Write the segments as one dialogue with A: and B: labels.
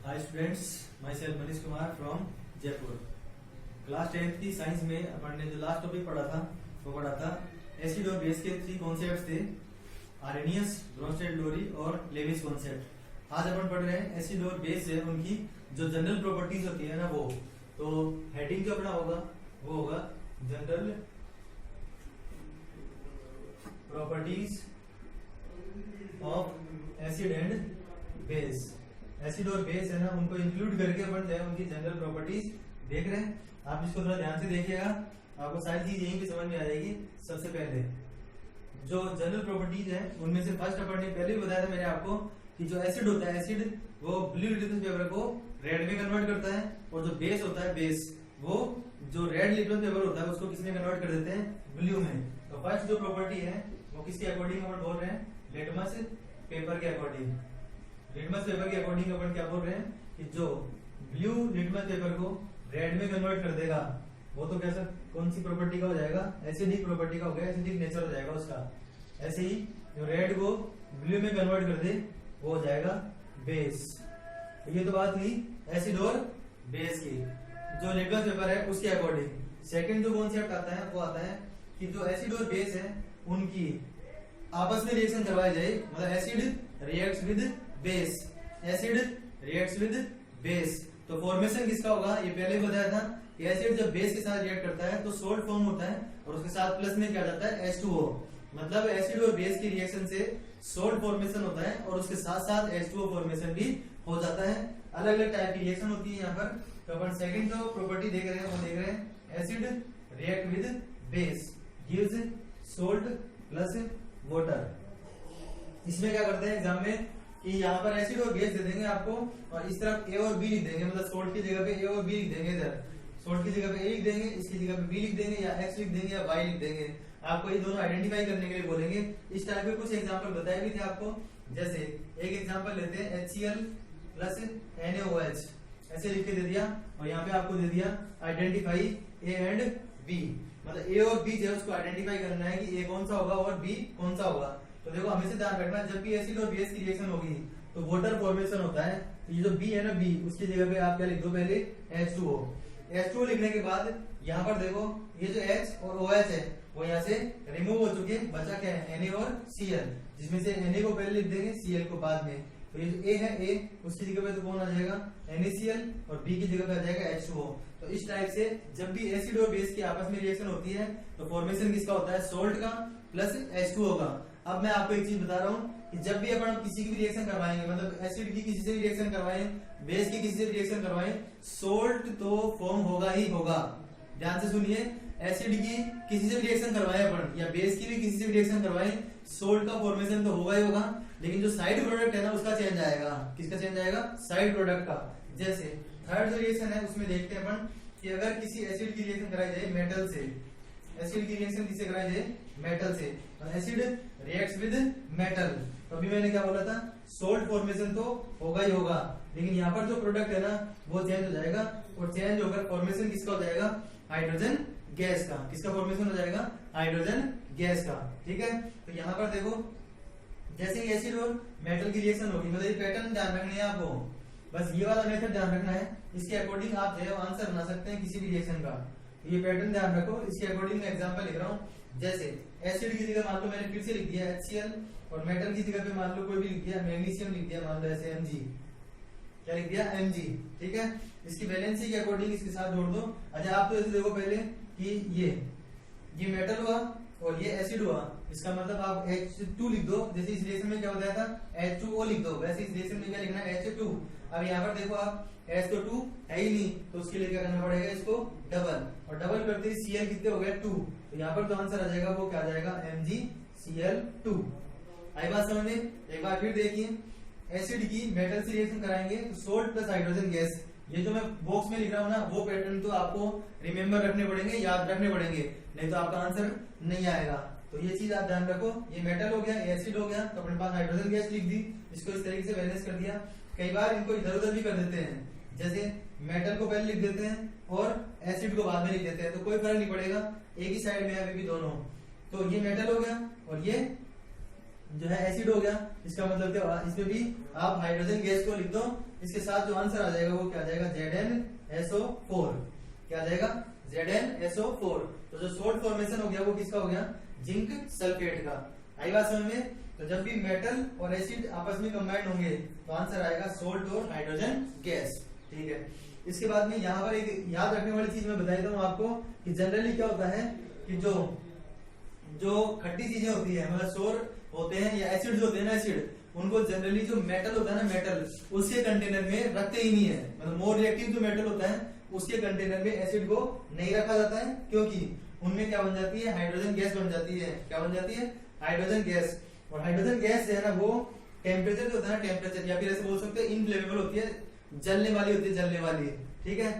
A: Hi students, my self Manish Kumar from Jaipur. Class 10th की science में अपन ने जो लास्ट टॉपिक पढ़ा था वो पढ़ा था एसिड और बेस के 3 कॉन्सेप्ट थे, आर्रेनियस, ब्रोंस्टेड-लोरी और लेविस कॉन्सेप्ट। आज अपन पढ़ रहे हैं एसिड और बेस है उनकी जो जनरल प्रॉपर्टीज होती है ना वो। तो हेडिंग जो अपना होगा वो होगा general properties of acid and base. Acid और बेस है ना, उनको इंक्लूड करके अपन जो है उनकी जनरल प्रॉपर्टीज देख रहे हैं। आप इसको थोड़ा ध्यान से देखिएगा, आपको सारी चीज यहीं पे समझ में आ जाएगी। सबसे पहले जो जनरल प्रॉपर्टीज है उनमें से फर्स्ट अपन ने पहले भी बताया था मैंने आपको कि जो एसिड होता है, एसिड वो ब्लू लिटमस पेपर को रेड में कन्वर्ट करता है, और जो बेस होता है, बेस वो जो रेड लिटमस पेपर होता है उसको किसमें कन्वर्ट कर देते हैं, ब्लू में। तो फर्स्ट जो प्रॉपर्टी है वो किसके अकॉर्डिंग अपन बोल रहे हैं, लिटमस पेपर के अकॉर्डिंग। लिटमस पेपर के अकॉर्डिंग अपन क्या बोल रहे हैं कि जो ब्लू लिटमस पेपर को रेड में कन्वर्ट कर देगा वो तो कैसा, कौन सी प्रॉपर्टी का हो जाएगा, एसिडिक प्रॉपर्टी का हो गया, एसिडिक नेचर हो जाएगा उसका। ऐसे ही जो रेड को ब्लू में कन्वर्ट कर दे वो हो जाएगा बेस। ये तो बात हुई एसिड और बेस की। जो लिटमस पेपर है उसके अकॉर्डिंग सेकंड जो कॉन्सेप्ट आता है वो आता है कि जो एसिड और बेस है उनकी आपस में रिएक्शन करवाई जाए, मतलब acid reacts with base, acid reacts with base. तो फॉर्मेशन किसका होगा, ये पहले बताया था कि एसिड जब बेस के साथ रिएक्ट करता है तो सोल्ट फॉर्म होता है और उसके साथ प्लस में क्या जाता है, H2O। मतलब एसिड और बेस की रिएक्शन से सोल्ट फॉर्मेशन होता है और उसके साथ साथ H2O फॉर्मेशन भी हो जाता है। अलग अलग टाइप की रिएक्शन होती है यहाँ पर। तो अपन सेकंड जो प्रॉपर्टी देख रहे हैं वो देख रहे हैं acid react with base gives salt plus water. इसमें क्या करते हैं एग्जाम में कि यहाँ पर एसिड और बेस दे देंगे आपको और इस तरफ ए और बी लिख देंगे, मतलब सोल्ट की जगह पे ए और बी लिख देंगे, इधर सोल्ट की जगह पे ए लिख देंगे, इसकी जगह पे बी लिख देंगे, या एक्स लिख देंगे या वाई लिख देंगे। आपको ये दोनों आइडेंटिफाई करने के लिए बोलेंगे। इस टाइप के कुछ एग्जाम्पल बताए भी थे आपको। जैसे एक एग्जाम्पल लेते हैं HCl प्लस NaOH, ऐसे लिख के दे दिया और यहाँ पे आपको दे दिया आइडेंटिफाई ए एंड बी, मतलब ए और बी जो है उसको आइडेंटिफाई करना है कि ए कौन सा होगा और बी कौन सा होगा। तो देखो हमेशा ध्यान रखना, जब भी एसिड और बेस की रिएक्शन होगी तो वाटर फॉर्मेशन होता है। तो ये जो बी है ना, बी, उसकी जगह पे आप क्या लिख दो, पहले H2O। H2O लिखने के बाद यहाँ पर देखो ये जो H और OH है वो यहाँ से रिमूव हो चुके हैं, बचा क्या है, Na और Cl, जिसमें से Na को पहले लिख देंगे, Cl को बाद में। तो ये जो A है, A, उसकी जगह पे तो कौन आ जाएगा, NaCl, और B की जगह पे आ जाएगा H2O। तो इस टाइप से जब भी एसिड और बेस की आपस में रिएक्शन होती है तो फॉर्मेशन किसका होता है, सोल्ट का प्लस H2O का। अब मैं आपको एक चीज बता रहा हूँ कि जब भी अपन किसी की भी रिएक्शन करवाएंगे, मतलब एसिड की किसी से भी रिएक्शन करवाएं, बेस की किसी से भी रिएक्शन करवाएं, सोल्ट तो फॉर्म होगा ही होगा। ध्यान से सुनिए, एसिड की किसी से भी रिएक्शन करवाएं अपन, या बेस की भी किसी से भी रिएक्शन करवाएं, सोल्ट का फॉर्मेशन तो होगा ही होगा, लेकिन जो साइड प्रोडक्ट है ना उसका चेंज आएगा। किसका चेंज आएगा, साइड प्रोडक्ट का। जैसे थर्ड जो रिएक्शन है उसमें देखते हैं अपन कि अगर किसी एसिड की रिएक्शन कराई जाए मेटल से, एसिड की रिएक्शन किससे कराई जाए, मेटल से, और एसिड रिएक्ट्स विद मेटल, तो अभी मैंने क्या बोला था, सोल्ट फॉर्मेशन तो होगा ही होगा, लेकिन यहाँ पर जो प्रोडक्ट है ना वो चेंज हो जाएगा, और चेंज होकर फॉर्मेशन किसका हो जाएगा, हाइड्रोजन गैस का। किसका फॉर्मेशन हो जाएगा, हाइड्रोजन गैस का। ठीक है, तो यहाँ पर देखो जैसे ही एसिड और मेटल की रिएक्शन होगी, मतलब ये पैटर्न ध्यान रखना है आपको, बस ये वाला मेथड ध्यान रखना है। इसके अकॉर्डिंग आप जो है आंसर बना सकते हैं किसी भी रिएक्शन का। ये पैटर्न ध्यान रखो, इसके अकॉर्डिंग मैं एग्जांपल लिख रहा हूँ। जैसे एसिड की जगह मान लो मैंने फिर से लिख दिया HCl, और मेटल की जगह पे मान लो कोई भी लिख दिया, मैग्नीशियम लिख दिया, मान लो ऐसे Mg, क्या लिख दिया, Mg। ठीक है, इसकी वैलेंसी के अकॉर्डिंग इसके साथ जोड़ दो। अच्छा आप तो ऐसे देखो पहले कि ये मेटल हुआ और ये एसिड हुआ, इसका मतलब आप H2 लिख दो। जैसे इस रिएक्शन में क्या बताया था, H2O लिख दो, वैसे इस रिएक्शन में क्या लिखना है, H2। अब यहाँ पर देखो आप H तो 2 है ही नहीं, तो उसके लिए क्या करना पड़ेगा, इसको डबल, और डबल करते ही Cl कितने हो गए, 2। तो यहाँ पर जो आंसर आ जाएगा वो क्या आ जाएगा, MgCl2। आई बात समझ में? एक बार फिर देखिए, एसिड की मेटल से रिएक्शन कराएंगे तो सोल्ट प्लस हाइड्रोजन गैस, ये जो मैं बॉक्स में लिख रहा हूँ ना वो पैटर्न तो आपको रिमेम्बर रखने पड़ेंगे, याद रखने पड़ेंगे, नहीं तो आपका आंसर नहीं आएगा। तो ये चीज आप ध्यान रखो, ये मेटल हो गया, एसिड हो गया, तो अपने पास हाइड्रोजन गैस लिख दी, इसको इस तरीके से बैलेंस कर दिया। कई बार इनको इधर उधर भी कर देते हैं, जैसे मेटल को पहले लिख देते हैं और एसिड को बाद में लिख देते हैं, तो कोई फर्क नहीं पड़ेगा, एक ही साइड में है अभी भी दोनों। तो ये मेटल हो गया और ये जो है एसिड हो गया। इसका मतलब क्या हुआ, इसमें भी आप हाइड्रोजन गैस को लिख दो, इसके साथ जो आंसर आ जाएगा वो क्या आ जाएगा, ZnSO4। क्या आ जाएगा, ZnSO4। तो जो सोल्ट फॉर्मेशन हो गया वो किसका हो गया, जिंक सल्फेट का। आई बात समझ में। तो जब भी मेटल और एसिड आपस में कंबाइंड होंगे तो आंसर आएगा सोल्ट और हाइड्रोजन गैस। ठीक है। इसके बाद में यहाँ पर एक याद रखने वाली चीज मैं बता देता हूँ आपको कि जनरली क्या होता है कि जो खट्टी चीजें होती है, मतलब सोर होते हैं या एसिड होते हैं ना, एसिड उनको जनरली जो मेटल होता है ना, मेटल उसके कंटेनर में रखते ही नहीं है। मतलब मोर रिएक्टिव जो मेटल होता है उसके कंटेनर में एसिड को नहीं रखा जाता है, क्योंकि उनमें क्या बन जाती है, हाइड्रोजन गैस बन जाती है। क्या बन जाती है, हाइड्रोजन गैस। और हाइड्रोजन गैस है ना वो टेम्परेचर जो होता है ना, टेम्परेचर या फिर ऐसे बोल सकते हैं इनफ्लेमेबल होती है, जलने वाली होती है, जलने वाली। ठीक है।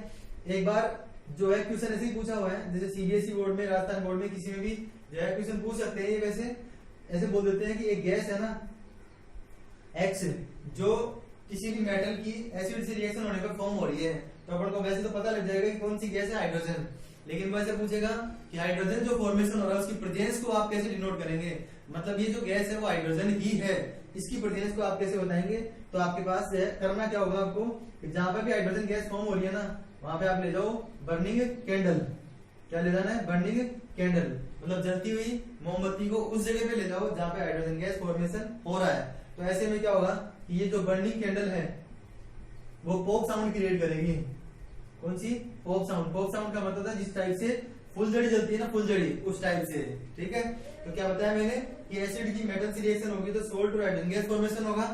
A: एक बार जो है क्वेश्चन ऐसे ही पूछा हुआ है, जैसे सीबीएसई बोर्ड में, राजस्थान बोर्ड में, किसी में भी जो है क्वेश्चन पूछ सकते हैं। ये वैसे ऐसे बोल देते हैं कि एक गैस है ना एक्स, जो किसी भी मेटल की एसिड से रिएक्शन होने पर फॉर्म हो रही है, तो अपन को वैसे तो पता लग जाएगा कि कौन सी गैस है, हाइड्रोजन। लेकिन वैसे पूछेगा कि हाइड्रोजन जो फॉर्मेशन हो रहा है उसकी प्रेजेंस को आप कैसे डिनोट करेंगे, मतलब ये जो गैस है वो हाइड्रोजन ही है, इसकी प्रेजेंस को आप कैसे बताएंगे। तो आपके पास करना क्या होगा आपको, जहां पर भी हाइड्रोजन गैस फॉर्म हो रही है ना, वहां पे आप ले जाओ बर्निंग कैंडल। क्या ले जाना है, बर्निंग कैंडल, मतलब जलती हुई मोमबत्ती को उस जगह पे ले जाओ जहां पे हाइड्रोजन गैस फॉर्मेशन हो रहा है। तो ऐसे में क्या होगा कि ये जो बर्निंग कैंडल है वो पॉप साउंड क्रिएट करेगी। कौन सी, पॉप साउंड। पॉप साउंड का मतलब है जिस टाइप से फुलझड़ी जलती है ना, फुलझड़ी, उस टाइप से। ठीक है। तो क्या बताया मैंने कि एसिड की मेटल से रिएक्शन होगी तो सोल्ट और हाइड्रोजन गैस फॉर्मेशन होगा।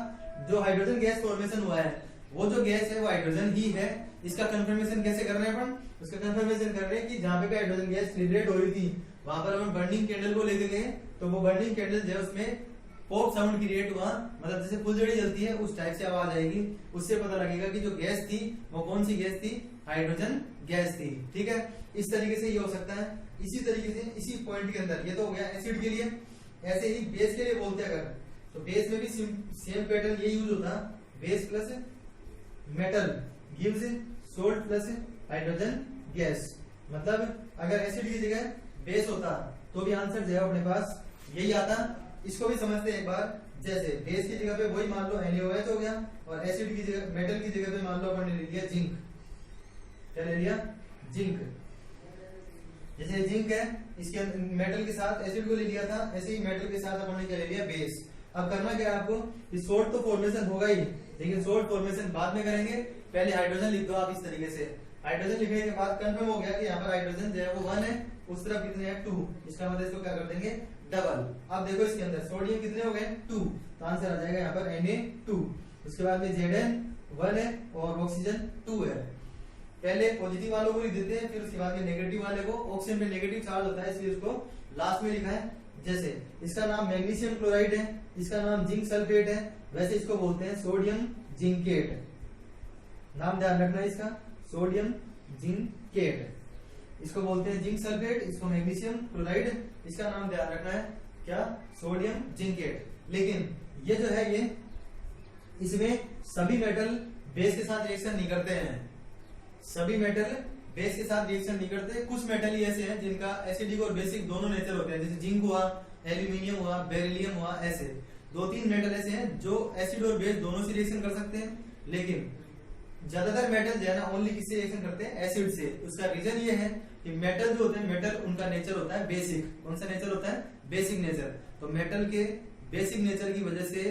A: जो हाइड्रोजन गैस फॉर्मेशन हुआ है वो जो गैस है वो हाइड्रोजन ही है। इसका कंफर्मेशन कैसे कर रहे हैं अपन, उसका कंफर्मेशन कर रहे हैं कि जहां पे हाइड्रोजन गैस लिबरेट हो रही थी वहां पर अपन बर्निंग कैंडल को लेके गए, तो वो बर्निंग कैंडल जो है उसमें पॉप साउंड क्रिएट हुआ, मतलब जैसे फुलझड़ी जलती है उस टाइप से आवाज आएगी। उससे पता लगेगा कि जो गैस थी वो कौन सी गैस थी, हाइड्रोजन गैस थी। ठीक है। इस तरीके से ये हो सकता है। इसी तरीके से इसी पॉइंट के अंदर ये तो हो गया एसिड के लिए। ऐसे ही बेस के लिए बोलते हैं अगर, तो बेस में भी सेम पैटर्न ये यूज होता, base plus metal gives salt plus hydrogen gas. मतलब अगर एसिड की जगह बेस होता तो भी आंसर जो है अपने पास यही आता। इसको भी समझते हैं एक बार। जैसे बेस की जगह पे वही मान लो NaOH हो गया, और एसिड की जगह, मेटल की जगह पे मान लो अपन ने ले लिया जिंक। क्या ले लिया, जिंक। जैसे जिंक है, इसके मेटल के साथ एसिड को ले लिया था, ऐसे ही मेटल के साथ अपन ने क्या ले लिया, बेस। अब करना क्या है आपको, कि सोल्ट तो फॉर्मेशन होगा ही, लेकिन सोल्ट फॉर्मेशन बाद में करेंगे। पहले हाइड्रोजन लिख दो आप इस तरीके से। हाइड्रोजन लिखने के बाद कंफर्म हो गया कि यहाँ पर हाइड्रोजन जो है वो 1 है, उस तरफ कितने हैं 2, इसका मतलब इसको क्या कर देंगे, डबल। अब देखो इसके अंदर सोडियम कितने हो गए 2, तो आंसर आ जाएगा यहाँ पर Na2। उसके बाद में Zn1 है और ऑक्सीजन 2 है। पहले पॉजिटिव वालों को लिख देते हैं, फिर उसके बाद में नेगेटिव वाले को। ऑक्सीजन पे नेगेटिव चार्ज होता है इसलिए उसको लास्ट में लिखा है। जैसे इसका नाम मैग्नीशियम क्लोराइड है, इसका नाम जिंक सल्फेट है, वैसे इसको बोलते हैं सोडियम जिंकेट। नाम ध्यान रखना है इसका, सोडियम जिंकेट। इसको बोलते हैं जिंक सल्फेट, इसको मैग्नीशियम क्लोराइड, इसका नाम ध्यान रखना है क्या, सोडियम जिंकेट। लेकिन ये जो है ये, इसमें सभी मेटल बेस के साथ रिएक्शन नहीं करते हैं। सभी मेटल बेस के साथ रिएक्शन नहीं करते। कुछ मेटल ही ऐसे हैं जिनका एसिडिक और बेसिक दोनों नेचर होते हैं, जैसे जिंक हुआ, एल्यूमिनियम हुआ, बेरिलियम हुआ। ऐसे 2-3 मेटल ऐसे हैं जो एसिड और बेस दोनों से रिएक्शन कर सकते हैं। लेकिन ज्यादातर मेटल जो है ना ओनली किससे रिएक्शन करते हैं, एसिड से। उसका रीजन ये है कि मेटल जो होते हैं, मेटल उनका नेचर होता है बेसिक। कौन सा नेचर होता है, बेसिक नेचर। तो मेटल के बेसिक नेचर की वजह से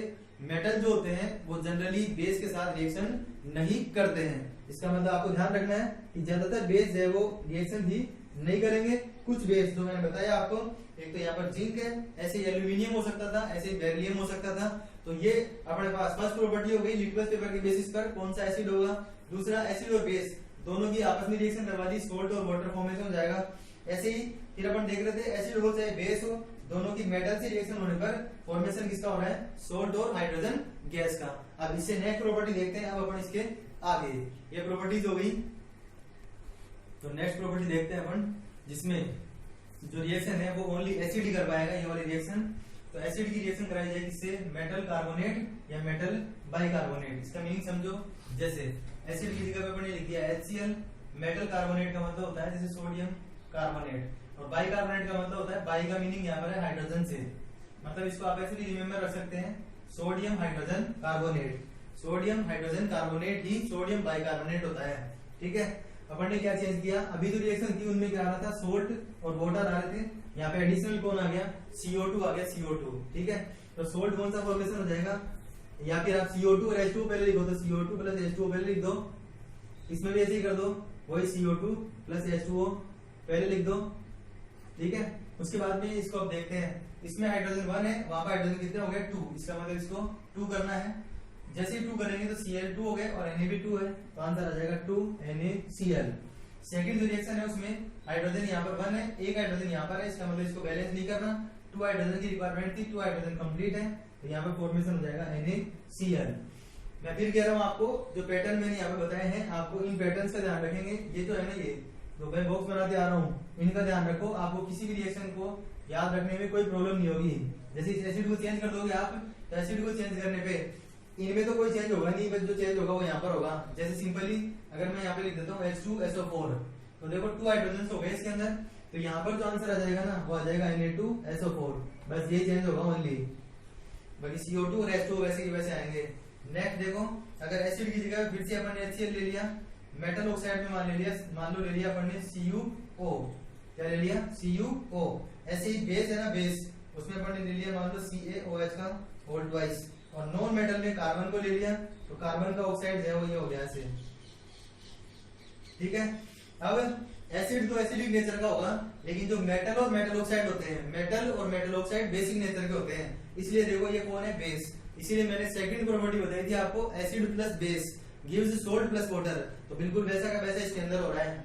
A: मेटल जो होते हैं वो जनरली बेस के साथ रिएक्शन नहीं करते हैं। इसका मतलब आपको ध्यान रखना है कि ज्यादातर बेस जो है वो रिएक्शन ही नहीं करेंगे। कुछ बेस जो मैंने बताया आपको, एक तो यहाँ पर जिंक है, ऐसे एल्यूमिनियम हो सकता था, ऐसे बेरिलियम हो सकता था। तो ये अपने पास फर्स्ट प्रॉपर्टी हो गई लिटमस पेपर के बेसिस पर कौन सा एसिड होगा। दूसरा, एसिड और बेस दोनों की आपस में रिएक्शन करवा दी, सोल्ट और वाटर फॉर्मेशन हो जाएगा। ऐसे ही फिर अपन देख रहे थे एसिड हो चाहे बेस हो, दोनों की मेटल से रिएक्शन होने पर फॉर्मेशन किसका हो रहा है, सोल्ट और हाइड्रोजन गैस का। अब इससे नेक्स्ट प्रॉपर्टी देखते हैं। अब अपन इसके आगे, ये प्रॉपर्टीज हो गई, तो नेक्स्ट प्रॉपर्टी देखते हैं अपन, जिसमें जो रिएक्शन है वो ओनली एसिड ही कर पाएगा, ये वाली रिएक्शन। तो एसिड की रिएक्शन कराई जाएगी किससे, मेटल कार्बोनेट या मेटल बाइकार्बोनेट। इसका मीनिंग समझो। जैसे एसिड की जगह पे अपन लिख दिया HCl, मेटल कार्बोनेट का मतलब होता है जैसे सोडियम कार्बोनेट, और बाइकार्बोनेट का मतलब होता है, बाई का मीनिंग यहाँ पर है हाइड्रोजन से, मतलब इसको आप ऐसे भी रिमेम्बर रख सकते हैं, sodium hydrogen carbonate. Sodium hydrogen carbonate ही सोडियम बाइकार्बोनेट होता है। ठीक है, अपन ने क्या चेंज किया, अभी जो रिएक्शन थी उनमें क्या आ रहा था, सोल्ट और वाटर आ रहे थे, यहाँ पे एडिशनल कौन आ गया, CO2 आ गया, CO2। ठीक है, तो सोल्ट कौन सा फॉर्मेशन हो जाएगा, या फिर आप CO2 और H2 पहले लिखो, तो CO2 प्लस H2O पहले लिख दो, इसमें भी ऐसे ही कर दो, वही CO2 प्लस H2O पहले लिख दो। ठीक है, उसके बाद में इसको आप देखते हैं, इसमें हाइड्रोजन 1 है, वहां पर हाइड्रोजन कितने हो गए 2, इसका मतलब इसको 2 करना है। जैसे ही 2 करेंगे तो Cl2 हो गए और Na भी 2 है, तो आंसर आ जाएगा 2NaCl। सेकंड जो रिएक्शन है उसमें हाइड्रोजन यहाँ पर 1 है, एक हाइड्रोजन यहाँ पर है, इसका मतलब इसको बैलेंस नहीं करना, 2 हाइड्रोजन की रिक्वायरमेंट थी, 2 हाइड्रोजन कंप्लीट है, तो यहाँ पर फॉर्मेशन हो जाएगा NaCl। मैं फिर कह रहा हूँ आपको, जो पैटर्न मैंने यहाँ पे बताए हैं, आपको इन पैटर्न्स का ध्यान रखेंगे। ये जो है ना, ये जो मैं बॉक्स बनाते आ रहा हूँ, इनका ध्यान रखो, आपको किसी भी रिएक्शन को याद रखने में कोई प्रॉब्लम नहीं होगी। जैसे इस एसिड को चेंज कर दोगे आप, तो एसिड को चेंज करने पे इनमें तो कोई चेंज होगा नहीं, बस जो चेंज होगा वो यहाँ पर होगा। जैसे सिंपली अगर मैं यहाँ पे लिख देता हूँ H2SO4, तो देखो 2 हाइड्रोजन हो गए इसके अंदर, तो यहाँ पर जो आंसर आ जाएगा ना, वो आ जाएगा Na2SO4, बस ये चेंज होगा ओनली, बाकी CO2 और H2 वैसे की वैसे आएंगे। नेक्स्ट देखो, अगर एसिड की जगह फिर से अपन ने HCl ले लिया, मेटल ऑक्साइड में मान लो ले लिया अपन ने CuO, क्या ले लिया CuO। ऐसे ही बेस है ना, बेस उसमें अपन ने ले लिया मान लो CaOH का होल ट्वाइस, और नॉन मेटल में कार्बन को ले लिया, तो कार्बन का ऑक्साइड है वो ये हो गया ऐसे। ठीक है, अब एसिड तो एसिडिक नेचर का होगा, लेकिन जो मेटल और मेटल ऑक्साइड होते हैं, मेटल और मेटल ऑक्साइड बेसिक नेचर के होते हैं, इसलिए देखो ये कौन है, बेस। इसीलिए मैंने सेकंड प्रॉपर्टी बताई थी आपको, acid plus base gives salt plus water, तो बिल्कुल वैसा का वैसा इसके अंदर हो रहा है।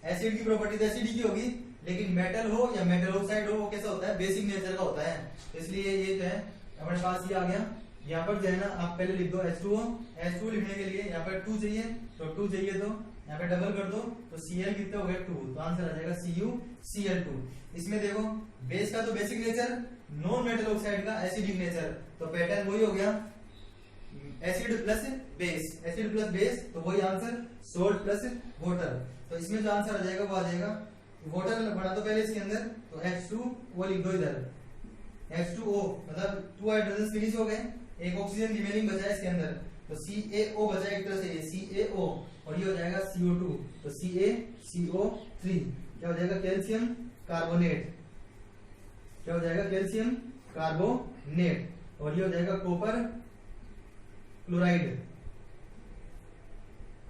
A: एसिड की प्रॉपर्टी तो एसिड की होगी, लेकिन मेटल हो या मेटल ऑक्साइड हो, वो कैसा होता है, बेसिक नेचर का होता है। इसलिए ये जो है हमारे पास ये आ गया। यहाँ पर जो है ना, आप पहले लिख दो H2O, H2 लिखने के लिए यहाँ पर 2 चाहिए, तो 2 चाहिए तो यहाँ पे डबल कर दो, तो Cl कितने हो गए 2, तो आंसर आ जाएगा CuCl2। इसमें देखो बेस का तो basic nature, non metal oxide का एसिडिक नेचर, तो पैटर्न वही हो गया, acid plus base, acid plus base, तो वही आंसर सोल्ट प्लस वाटर। तो इसमें जो आंसर आ जाएगा वो आ जाएगा, वाटर बना दो पहले इसके अंदर, तो H2 वो लिख दो इधर, H2O मतलब 2 हाइड्रोजन फिनिश हो गए, एक ऑक्सीजन रिमेनिंग बचा है इसके अंदर, तो CaO बचा एक तरह से, CaO, और ये हो जाएगा CO2, तो CaCO3 क्या हो जाएगा, कैल्शियम कार्बोनेट, क्या हो जाएगा कैल्शियम कार्बोनेट, और ये हो जाएगा कॉपर क्लोराइड,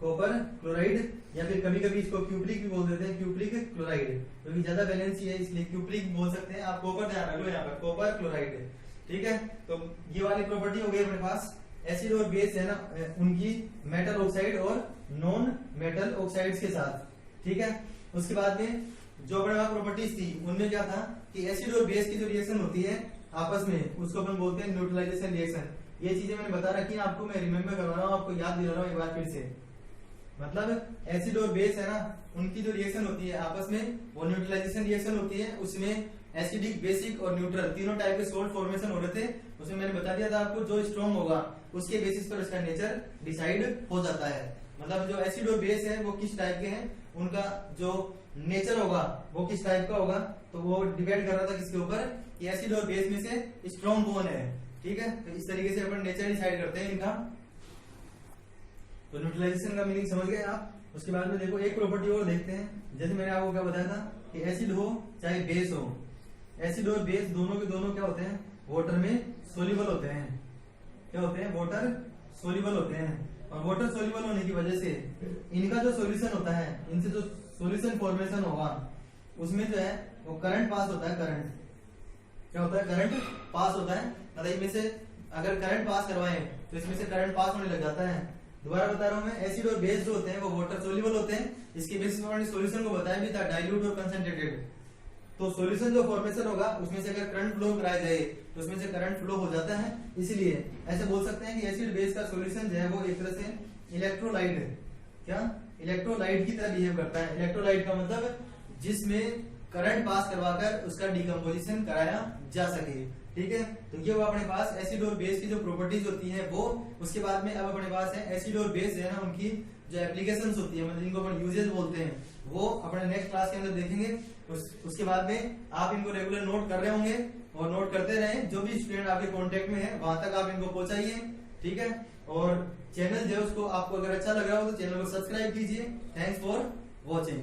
A: कॉपर क्लोराइड, या फिर कभी कभी इसको क्यूप्रिक भी बोल देते हैं, क्यूप्रिक क्लोराइड, क्योंकि ज्यादा वैलेंसी है इसलिए क्यूप्रिक बोल सकते हैं आप। कॉपर ध्यान रख लो यहाँ पर, कॉपर क्लोराइड। ठीक है, तो ये वाली प्रॉपर्टी हो गई अपने पास। एसिड और बेस है ना, उनकी मेटल ऑक्साइड और नॉन मेटल ऑक्साइड्स के साथ। ठीक है, उसके बाद में जो अपने पास प्रॉपर्टीज थी उनमें क्या था कि एसिड और बेस की जो रिएक्शन होती है आपस में, उसको अपन बोलते हैं न्यूट्रलाइजेशन रिएक्शन। ये चीजें मैंने बता रखी है आपको, मैं रिमेम्बर करवा रहा हूँ, आपको याद दिला रहा हूँ एक बार फिर से। मतलब एसिड और बेस है ना, उनकी जो रिएक्शन होती है आपस में, वो न्यूट्रलाइजेशन रिएक्शन होती है। उसमें एसिडिक, बेसिक और न्यूट्रल तीनों टाइप के सोल्ट फॉर्मेशन हो रहे थे। उसमें मैंने बता दिया था आपको, जो स्ट्रॉन्ग होगा उसके बेसिस पर उसका नेचर डिसाइड हो जाता है। मतलब जो एसिड और बेस है वो किस टाइप के हैं, उनका जो नेचर होगा वो किस टाइप का होगा, तो वो डिपेंड कर रहा था किसके ऊपर, कि एसिड और बेस में से स्ट्रॉन्ग कौन है। ठीक है, तो इस तरीके से अपन नेचर डिसाइड करते हैं इनका। तो न्यूट्रलाइजेशन का मीनिंग समझ गए आप। उसके बाद में देखो एक प्रॉपर्टी और देखते हैं। जैसे मैंने आपको क्या बताया था कि एसिड हो चाहे बेस हो, एसिड और बेस दोनों के दोनों क्या होते हैं, वाटर में सोल्यूबल होते हैं। क्या होते हैं, वाटर सोल्यूबल होते हैं। और वाटर सोल्यूबल होने की वजह से इनका जो सॉल्यूशन होता है, इनसे जो सॉल्यूशन फॉर्मेशन होगा उसमें जो है वो करंट पास होता है। करंट क्या होता है, करंट पास होता है। मतलब इनमें से अगर करंट पास करवाएं तो इसमें से करंट पास होने लग जाता है। दोबारा बता रहा हूं मैं, एसिड और बेस जो होते हैं वो वाटर सोल्यूबल होते हैं। इसके बेसिस पर मैंने सॉल्यूशन को बताया भी था, डाइल्यूट और कंसंट्रेटेड। तो सॉल्यूशन जो फॉर्मेशन होगा उसमें से अगर करंट फ्लो कराया जाए तो उसमें से करंट फ्लो हो जाता है। इसलिए ऐसे बोल सकते हैं कि एसिड बेस का सॉल्यूशन जो है वो एक तरह से इलेक्ट्रोलाइट, क्या इलेक्ट्रोलाइट की तरह बिहेव करता है। इलेक्ट्रोलाइट का मतलब जिसमें करंट पास करवाकर उसका डिकम्पोजिशन कराया जा सके। ठीक है, तो ये वो अपने पास एसिड और बेस की जो प्रॉपर्टीज होती है वो। उसके बाद में अब अपने पास है एसिड और बेस है ना, उनकी जो एप्लीकेशंस होती है, मतलब जिनको अपन यूजेस बोलते हैं, वो अपने नेक्स्ट क्लास के अंदर देखेंगे। उसके बाद में आप इनको रेगुलर नोट कर रहे होंगे और नोट करते रहें। जो भी स्टूडेंट आपके कांटेक्ट में है वहां तक आप इनको पहुंचाइए, ठीक है। और चैनल जो है उसको आपको अगर अच्छा लग रहा हो तो चैनल को सब्सक्राइब कीजिए। Thanks for watching.